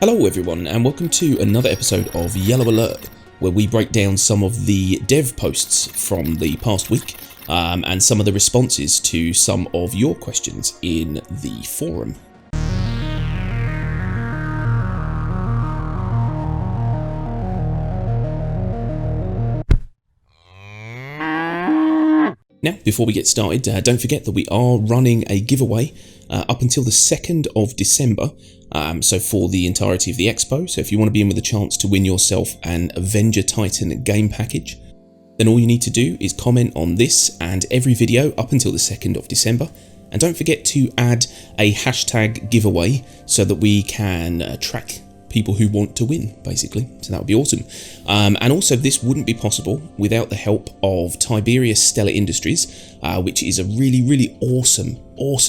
Hello everyone, and welcome to another episode of Yellow Alert, where we break down some of the dev posts from the past week and some of the responses to some of your questions in the forum. Now, before we get started, don't forget that we are running a giveaway up until the 2nd of December, so for the entirety of the expo. So if you want to be in with a chance to win yourself an Avenger Titan game package, then all you need to do is comment on this and every video up until the 2nd of December. And don't forget to add a hashtag giveaway so that we can track people who want to win, basically. So that would be awesome. And also, this wouldn't be possible without the help of Tiberius Stellar Industries, which is a really awesome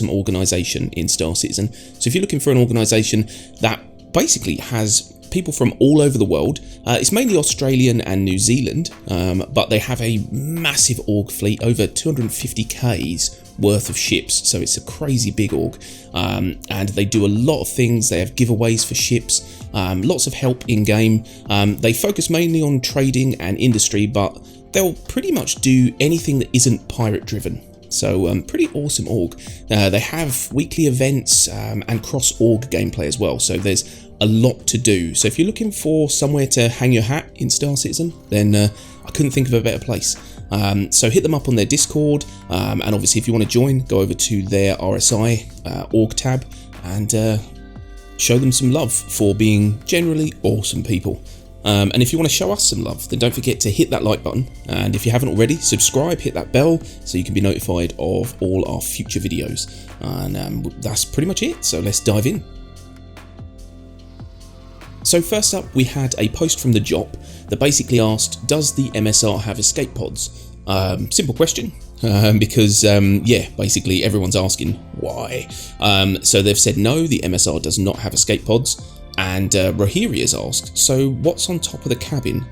organisation in Star Citizen. So if you're looking for an organisation that basically has people from all over the world, it's mainly Australian and New Zealand, but they have a massive org fleet, over 250k's worth of ships, so it's a crazy big org, and they do a lot of things. They have giveaways for ships, lots of help in game. They focus mainly on trading and industry, but they'll pretty much do anything that isn't pirate driven. So pretty awesome org. They have weekly events and cross-org gameplay as well, so there's a lot to do. So if you're looking for somewhere to hang your hat in Star Citizen, then I couldn't think of a better place. So hit them up on their Discord, and obviously if you want to join, go over to their RSI org tab and show them some love for being generally awesome people. And if you want to show us some love, then don't forget to hit that like button, and if you haven't already, subscribe, hit that bell so you can be notified of all our future videos. And that's pretty much it, so let's dive in. So first up, we had a post from the Jop that basically asked, does the MSR have escape pods? Simple question, because yeah, basically everyone's asking why. So they've said no, the MSR does not have escape pods. And Rohiri has asked, so what's on top of the cabin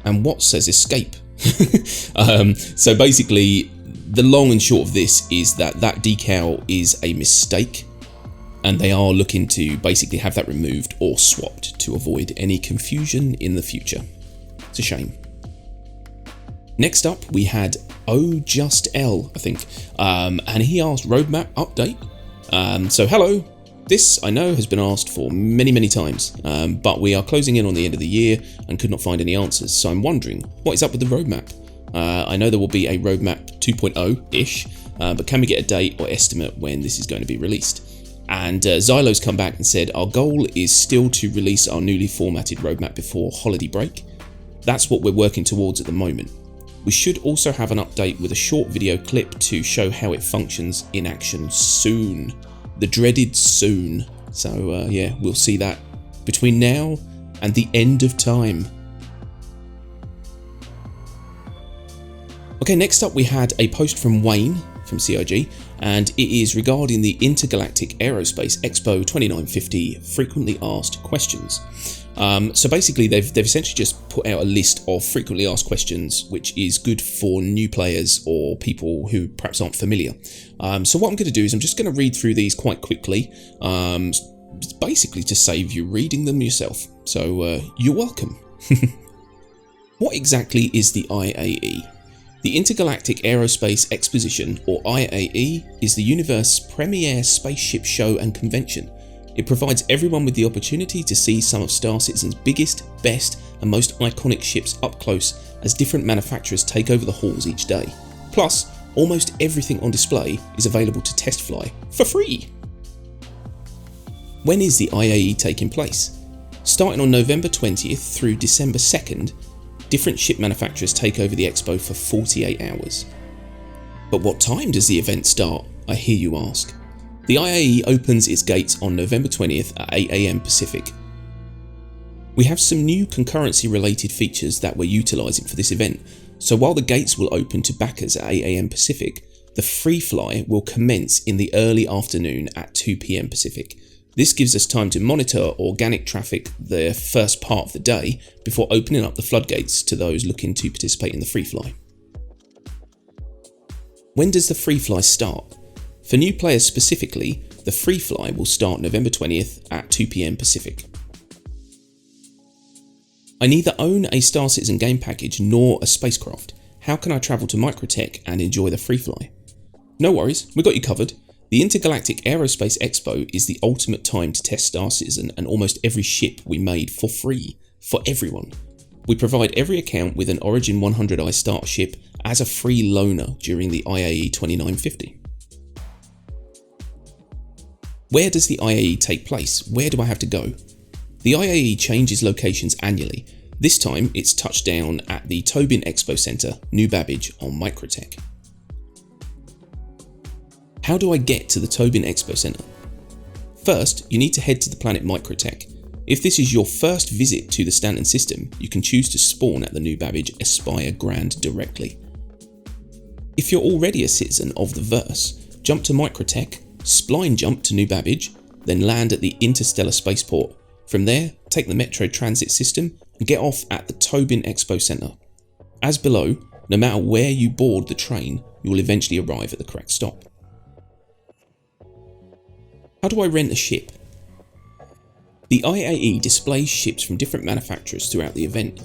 and what says escape? So basically, the long and short of this is that decal is a mistake, and they are looking to basically have that removed or swapped to avoid any confusion in the future. It's a shame. Next up, we had Just L, I think, and he asked roadmap update. So hello. This, I know, has been asked for many times, but we are closing in on the end of the year and could not find any answers, so I'm wondering, what is up with the roadmap? I know there will be a roadmap 2.0-ish, but can we get a date or estimate when this is going to be released? And Xylo's come back and said, our goal is still to release our newly formatted roadmap before holiday break. That's what we're working towards at the moment. We should also have an update with a short video clip to show how it functions in action soon. The dreaded soon. So yeah, we'll see that between now and the end of time. Okay, next up we had a post from Wayne from CIG, and it is regarding the Intergalactic Aerospace Expo 2950 frequently asked questions. So basically they've essentially just put out a list of frequently asked questions, which is good for new players or people who perhaps aren't familiar. So what I'm going to do is I'm just going to read through these quite quickly, basically to save you reading them yourself. So you're welcome. What exactly is the IAE? The Intergalactic Aerospace Exposition, or IAE, is the universe's premier spaceship show and convention. It provides everyone with the opportunity to see some of Star Citizen's biggest, best, and most iconic ships up close as different manufacturers take over the halls each day. Plus, almost everything on display is available to test fly for free. When is the IAE taking place? Starting on November 20th through December 2nd, different ship manufacturers take over the expo for 48 hours. But what time does the event start, I hear you ask? The IAE opens its gates on November 20th at 8 AM Pacific. We have some new concurrency related features that we're utilising for this event, so while the gates will open to backers at 8 AM Pacific, the free fly will commence in the early afternoon at 2 PM Pacific. This gives us time to monitor organic traffic the first part of the day before opening up the floodgates to those looking to participate in the free fly. When does the free fly start? For new players specifically, the free fly will start November 20th at 2 PM Pacific. I neither own a Star Citizen game package nor a spacecraft. How can I travel to Microtech and enjoy the free fly? No worries, we got you covered. The Intergalactic Aerospace Expo is the ultimate time to test Star Citizen and almost every ship we made for free, for everyone. We provide every account with an Origin 100i starter ship as a free loaner during the IAE 2950. Where does the IAE take place? Where do I have to go? The IAE changes locations annually. This time it's touched down at the Tobin Expo Centre, New Babbage on Microtech. How do I get to the Tobin Expo Centre? First, you need to head to the planet Microtech. If this is your first visit to the Stanton system, you can choose to spawn at the New Babbage Aspire Grand directly. If you're already a citizen of the verse, jump to Microtech, spline jump to New Babbage, then land at the Interstellar Spaceport. From there, take the Metro Transit system and get off at the Tobin Expo Centre. As below, no matter where you board the train, you will eventually arrive at the correct stop. How do I rent a ship? The IAE displays ships from different manufacturers throughout the event.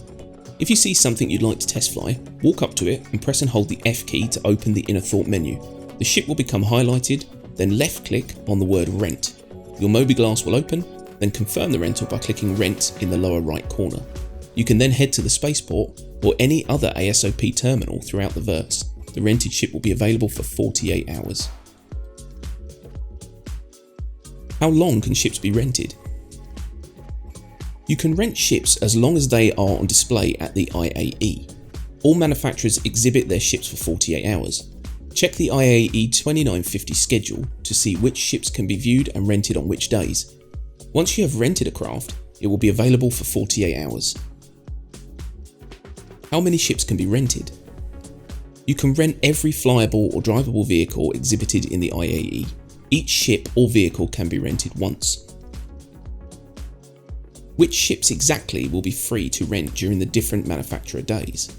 If you see something you'd like to test fly, walk up to it and press and hold the F key to open the inner thought menu. The ship will become highlighted, then left click on the word rent. Your Mobiglass will open, then confirm the rental by clicking rent in the lower right corner. You can then head to the spaceport or any other ASOP terminal throughout the verse. The rented ship will be available for 48 hours. How long can ships be rented? You can rent ships as long as they are on display at the IAE. All manufacturers exhibit their ships for 48 hours. Check the IAE 2950 schedule to see which ships can be viewed and rented on which days. Once you have rented a craft, it will be available for 48 hours. How many ships can be rented? You can rent every flyable or drivable vehicle exhibited in the IAE. Each ship or vehicle can be rented once. Which ships exactly will be free to rent during the different manufacturer days?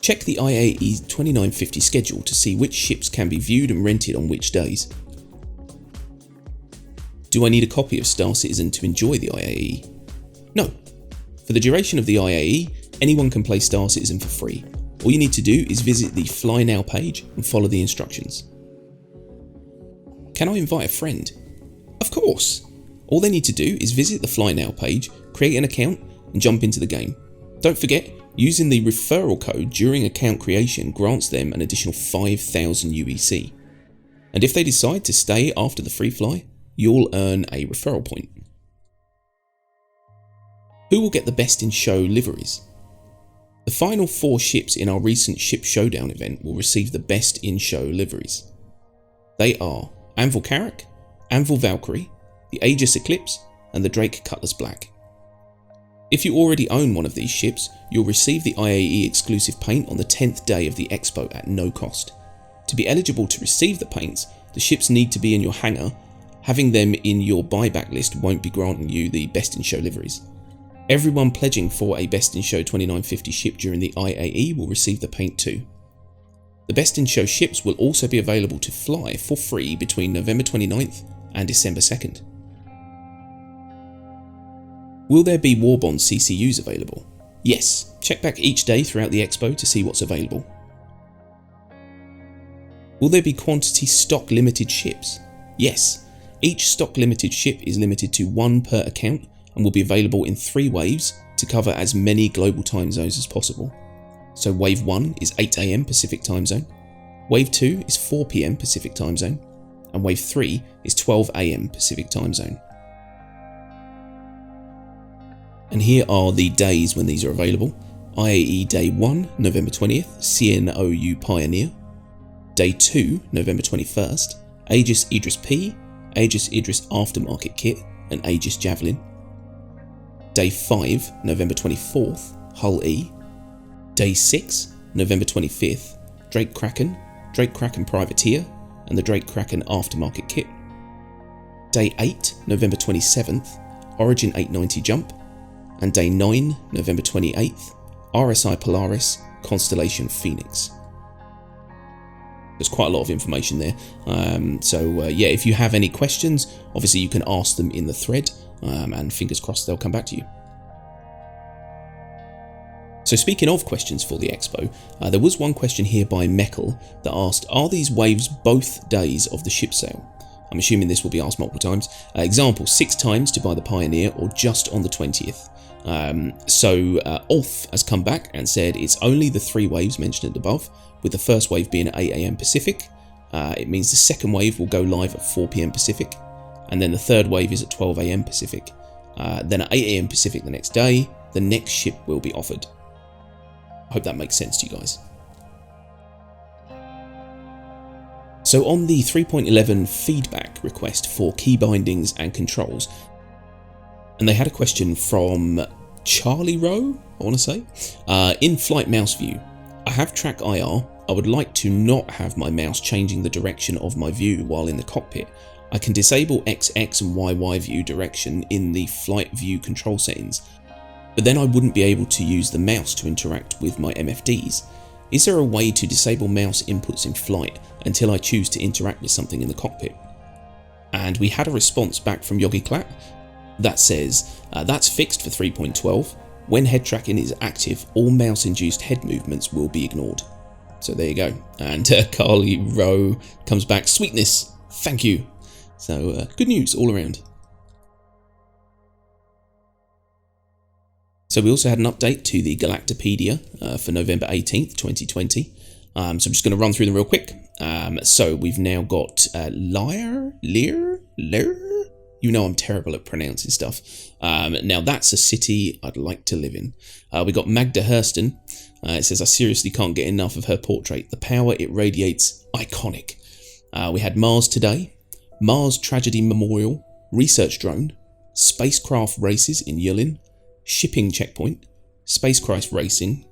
Check the IAE 2950 schedule to see which ships can be viewed and rented on which days. Do I need a copy of Star Citizen to enjoy the IAE? No. For the duration of the IAE, anyone can play Star Citizen for free. All you need to do is visit the Fly Now page and follow the instructions. Can I invite a friend? Of course! All they need to do is visit the Fly Now page, create an account and jump into the game. Don't forget, using the referral code during account creation grants them an additional 5,000 UEC. And if they decide to stay after the free fly, you'll earn a referral point. Who will get the best in show liveries? The final 4 ships in our recent Ship Showdown event will receive the best in show liveries. They are Anvil Carrack, Anvil Valkyrie, the Aegis Eclipse and the Drake Cutlass Black. If you already own one of these ships, you'll receive the IAE exclusive paint on the 10th day of the expo at no cost. To be eligible to receive the paints, the ships need to be in your hangar. Having them in your buyback list won't be granting you the best in show liveries. Everyone pledging for a best in show 2950 ship during the IAE will receive the paint too. The best in show ships will also be available to fly for free between November 29th and December 2nd. Will there be Warbond CCUs available? Yes, check back each day throughout the expo to see what's available. Will there be quantity stock limited ships? Yes, each stock limited ship is limited to 1 per account and will be available in 3 waves to cover as many global time zones as possible. So wave 1 is 8 AM Pacific time zone, wave 2 is 4 PM Pacific time zone, and wave 3 is 12 AM Pacific time zone. And here are the days when these are available. IAE Day 1, November 20th, CNOU Pioneer. Day 2, November 21st, Aegis Idris P, Aegis Idris Aftermarket Kit and Aegis Javelin. Day 5, November 24th, Hull E. Day 6, November 25th, Drake Kraken Privateer and the Drake Kraken Aftermarket Kit. Day 8, November 27th, Origin 890 Jump. And Day 9, November 28th, RSI Polaris, Constellation Phoenix. There's quite a lot of information there. Yeah, if you have any questions, obviously you can ask them in the thread, and fingers crossed they'll come back to you. So speaking of questions for the expo, there was one question here by Meckel that asked, are these waves both days of the ship sale? I'm assuming this will be asked multiple times. Example, 6 times to buy the Pioneer or just on the 20th. Ulf has come back and said it's only the 3 waves mentioned above, with the first wave being at 8 AM Pacific. It means the second wave will go live at 4 PM Pacific, and then the third wave is at 12 AM Pacific. Then at 8 AM Pacific the next day, the next ship will be offered. I hope that makes sense to you guys. So on the 3.11 feedback request for key bindings and controls, and they had a question from Charlie Rowe, I want to say, in-flight mouse view. I have TrackIR. I would like to not have my mouse changing the direction of my view while in the cockpit. I can disable XX and YY view direction in the flight view control settings, but then I wouldn't be able to use the mouse to interact with my MFDs. Is there a way to disable mouse inputs in flight until I choose to interact with something in the cockpit? And we had a response back from Yogi Klatt that says, that's fixed for 3.12. When head tracking is active, all mouse-induced head movements will be ignored. So there you go. And Carly Rowe comes back, sweetness, thank you. So good news all around. So we also had an update to the Galactapedia for November 18th, 2020. So I'm just going to run through them real quick. So we've now got Lear. You know I'm terrible at pronouncing stuff. Now that's a city I'd like to live in. We got Magda Hurston. It says, I seriously can't get enough of her portrait. The power it radiates, iconic. We had Mars Today, Mars Tragedy Memorial, Research Drone, Spacecraft Races in Yulin, Shipping Checkpoint, Spacecraft Racing,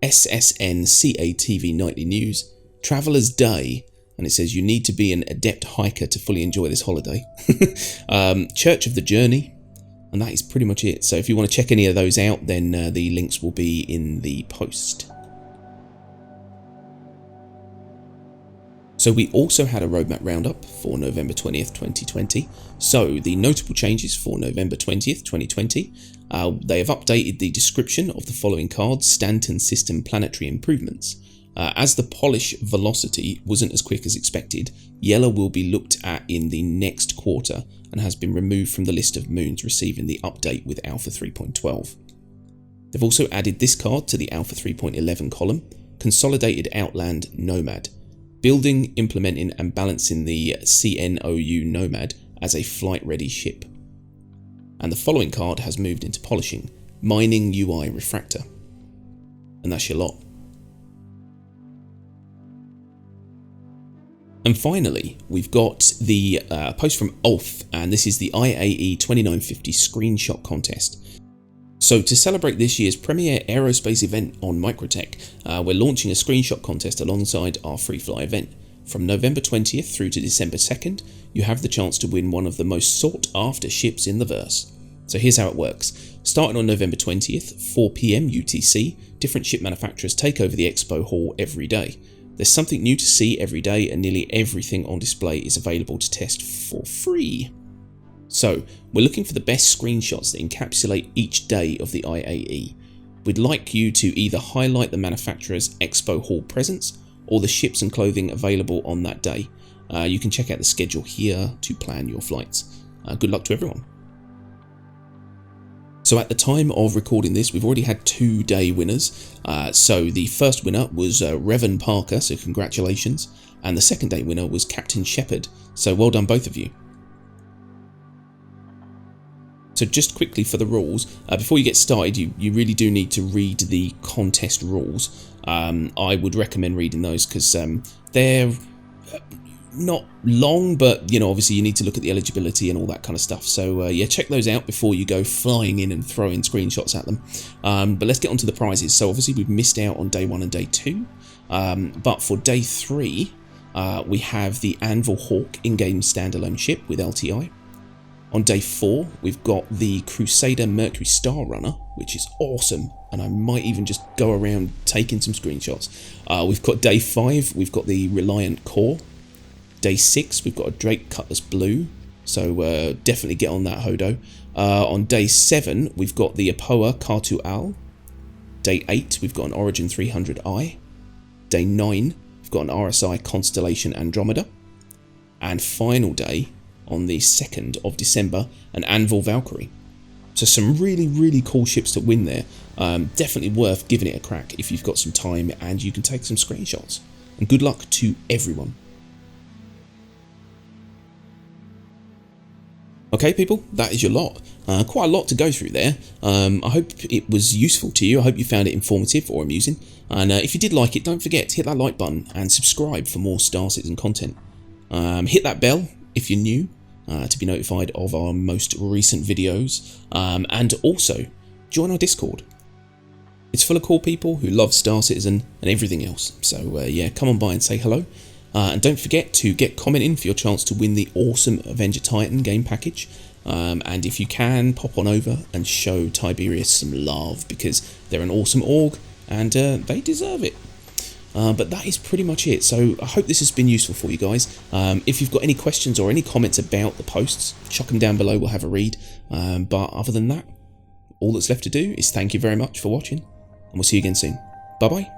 SSN CATV Nightly News, Traveller's Day, and it says you need to be an adept hiker to fully enjoy this holiday. Church of the Journey, and that is pretty much it. So if you want to check any of those out, then the links will be in the post. So we also had a roadmap roundup for November 20th, 2020. So the notable changes for November 20th, 2020, they have updated the description of the following cards: Stanton System Planetary Improvements. As the polish velocity wasn't as quick as expected, Yellow will be looked at in the next quarter and has been removed from the list of moons receiving the update with Alpha 3.12. They've also added this card to the Alpha 3.11 column: Consolidated Outland Nomad. Building, implementing and balancing the CNOU Nomad as a flight-ready ship. And the following card has moved into polishing: Mining UI Refractor. And that's your lot. And finally, we've got the post from Ulf, and this is the IAE 2950 screenshot contest. So to celebrate this year's premier aerospace event on Microtech, we're launching a screenshot contest alongside our free fly event. From November 20th through to December 2nd, you have the chance to win one of the most sought after ships in the verse. So here's how it works. Starting on November 20th, 4 PM UTC, different ship manufacturers take over the expo hall every day. There's something new to see every day, and nearly everything on display is available to test for free. So, we're looking for the best screenshots that encapsulate each day of the IAE. We'd like you to either highlight the manufacturer's expo hall presence or the ships and clothing available on that day. You can check out the schedule here to plan your flights. Good luck to everyone. So at the time of recording this, we've already had 2 day winners. So the first winner was Revan Parker, so congratulations. And the second day winner was Captain Shepherd, so well done both of you. So just quickly for the rules, before you get started, you really do need to read the contest rules. I would recommend reading those because they're not long, but you know, obviously you need to look at the eligibility and all that kind of stuff. So yeah, check those out before you go flying in and throwing screenshots at them. But let's get on to the prizes. So obviously we've missed out on day 1 and day 2, but for day 3 we have the Anvil Hawk in-game standalone ship with LTI. On day 4 we've got the Crusader Mercury Star Runner, which is awesome, and I might even just go around taking some screenshots. We've got day 5, we've got the Reliant Core. Day 6 we've got a Drake Cutlass Blue, so definitely get on that Hodo. On day 7 we've got the Apoa Kartu Al. Day 8, we've got an Origin 300i. Day 9, we've got an RSI Constellation Andromeda. And final day, on the 2nd of December, an Anvil Valkyrie. So some really cool ships to win there. Definitely worth giving it a crack if you've got some time and you can take some screenshots. And good luck to everyone. Okay people, that is your lot. Quite a lot to go through there. I hope it was useful to you. I hope you found it informative or amusing. And if you did like it, don't forget to hit that like button and subscribe for more Star Citizen content. Hit that bell if you're new to be notified of our most recent videos. And also, join our Discord. It's full of cool people who love Star Citizen and everything else. So yeah, come on by and say hello. And don't forget to get commenting for your chance to win the awesome Avenger Titan game package. And if you can, pop on over and show Tiberius some love because they're an awesome org and they deserve it. But that is pretty much it. So I hope this has been useful for you guys. If you've got any questions or any comments about the posts, chuck them down below, we'll have a read. But other than that, all that's left to do is thank you very much for watching, and we'll see you again soon. Bye bye.